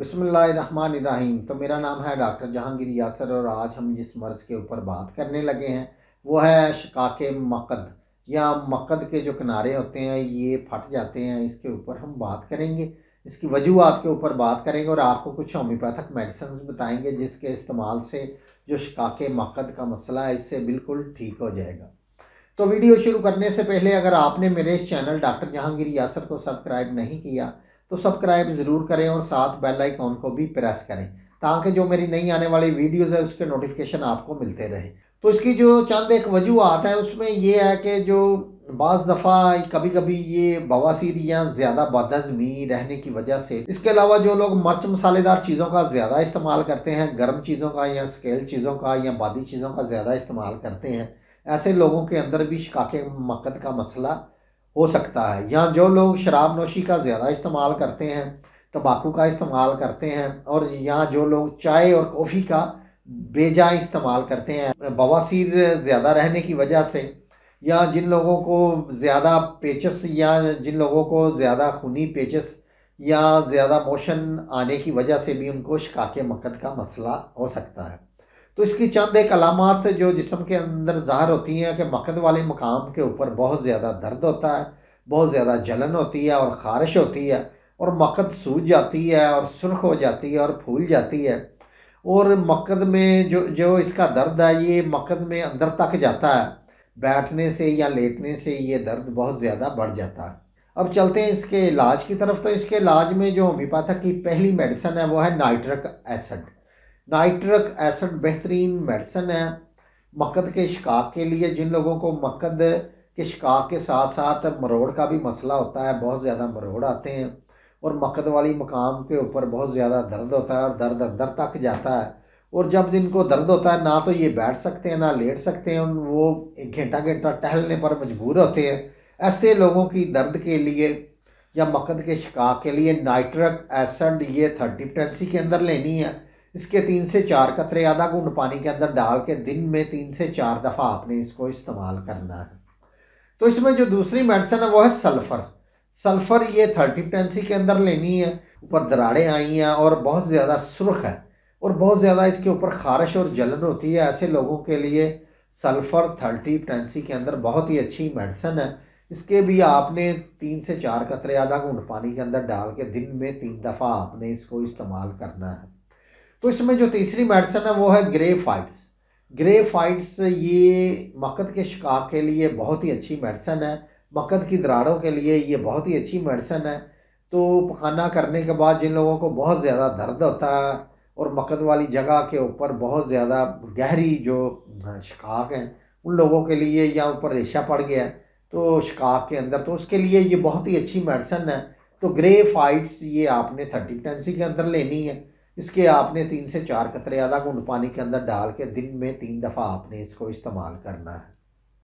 बिस्मिल्लाहिर्रहमानिर्रहीम। तो मेरा नाम है डॉक्टर जहांगीर यासर और आज हम जिस मर्ज़ के ऊपर बात करने लगे हैं वो है शिकाके मक्कद या मक्कद के जो किनारे होते हैं ये फट जाते हैं। इसके ऊपर हम बात करेंगे, इसकी वजूहात के ऊपर बात करेंगे और आपको कुछ होम्योपैथिक मेडिसिन बताएंगे जिसके इस्तेमाल से जो शिकाके मक्कद का मसला है इससे बिल्कुल ठीक हो जाएगा। तो वीडियो शुरू करने से पहले अगर आपने मेरे इस चैनल डॉक्टर जहांगीर यासर को सब्सक्राइब नहीं किया तो सब्सक्राइब ज़रूर करें और साथ बेल आइकॉन को भी प्रेस करें ताकि जो मेरी नई आने वाली वीडियोज़ है उसके नोटिफिकेशन आपको मिलते रहे। तो इसकी जो चंद एक वजूहात है उसमें ये है कि जो बाज़ दफ़ा कभी कभी ये बवासीर या ज़्यादा बदहज़मी रहने की वजह से, इसके अलावा जो लोग मिर्च मसालेदार चीज़ों का ज़्यादा इस्तेमाल करते हैं, गर्म चीज़ों का या स्केल चीज़ों का या बादी चीज़ों का ज़्यादा इस्तेमाल करते हैं, ऐसे लोगों के अंदर भी शिकाके मक्कद का मसला हो सकता है। या जो लोग शराब नोशी का ज़्यादा इस्तेमाल करते हैं, तंबाकू का इस्तेमाल करते हैं और या जो लोग चाय और कॉफ़ी का बेजा इस्तेमाल करते हैं बवासीर ज़्यादा रहने की वजह से, या जिन लोगों को ज़्यादा पेचस या जिन लोगों को ज़्यादा खूनी पेचस या ज़्यादा मोशन आने की वजह से भी उनको शिकाके मक्कद का मसला हो सकता है। तो इसकी चंद एक अलामात जो जिस्म के अंदर ज़ाहिर होती हैं कि मक्कद वाले मकाम के ऊपर बहुत ज़्यादा दर्द होता है, बहुत ज़्यादा जलन होती है और ख़ारिश होती है और मक्कद सूज जाती है और सुर्ख हो जाती है और फूल जाती है। और मक्कद में जो जो इसका दर्द है ये मक्कद में अंदर तक जाता है, बैठने से या लेटने से ये दर्द बहुत ज़्यादा बढ़ जाता है। अब चलते हैं इसके इलाज की तरफ। तो इसके इलाज में जो होम्योपैथिक की पहली मेडिसिन है वो है नाइट्रिक एसिड। नाइट्रिक एसिड बेहतरीन मेडिसिन है मक्कद के शिकाक के लिए। जिन लोगों को मक्कद के शिकाक के साथ साथ मरोड़ का भी मसला होता है, बहुत ज़्यादा मरोड़ आते हैं और मक्कद वाली मकाम के ऊपर बहुत ज़्यादा दर्द होता है और दर्द अंदर तक जाता है, और जब जिनको दर्द होता है ना तो ये बैठ सकते हैं ना लेट सकते हैं, वो एक घंटा घंटा टहलने पर मजबूर होते हैं। ऐसे लोगों की दर्द के लिए या मक्कद के शिकाक के लिए नाइट्रिक एसिड ये 30 के अंदर लेनी है। इसके 3 से 4 कतरे आधा घूंट पानी के अंदर डाल के दिन में 3 से 4 दफ़ा आपने इसको इस्तेमाल करना है। तो इसमें जो दूसरी मेडिसिन है वो है सल्फ़र। सल्फ़र ये 30 के अंदर लेनी है। ऊपर दरारें आई हैं और बहुत ज़्यादा सुर्ख है और बहुत ज़्यादा इसके ऊपर खारिश और जलन होती है, ऐसे लोगों के लिए सल्फ़र 30 के अंदर बहुत ही अच्छी मेडिसिन है। इसके भी आपने 3 से 4 कतरे आधा घूंट पानी के अंदर डाल के दिन में 3 दफ़ा आपने इसको इस्तेमाल करना है। तो इसमें जो तीसरी मेडिसिन है वो है ग्रेफाइट्स। ग्रेफाइट्स ये मक्कद के शिकाक के लिए बहुत ही अच्छी मेडिसिन है, मक्कद की दरारों के लिए ये बहुत ही अच्छी मेडिसिन है। तो पखाना करने के बाद जिन लोगों को बहुत ज़्यादा दर्द होता है और मक्कद वाली जगह के ऊपर बहुत ज़्यादा गहरी जो शिकाक हैं उन लोगों के लिए, या ऊपर रेशा पड़ गया है तो शिकाक के अंदर, तो उसके लिए ये बहुत ही अच्छी मेडिसिन है। तो ग्रेफाइट्स ये आपने 30 के अंदर लेनी है। इसके आपने 3 से 4 कतरे आधा घूंट पानी के अंदर डाल के दिन में 3 दफ़ा आपने इसको इस्तेमाल करना है।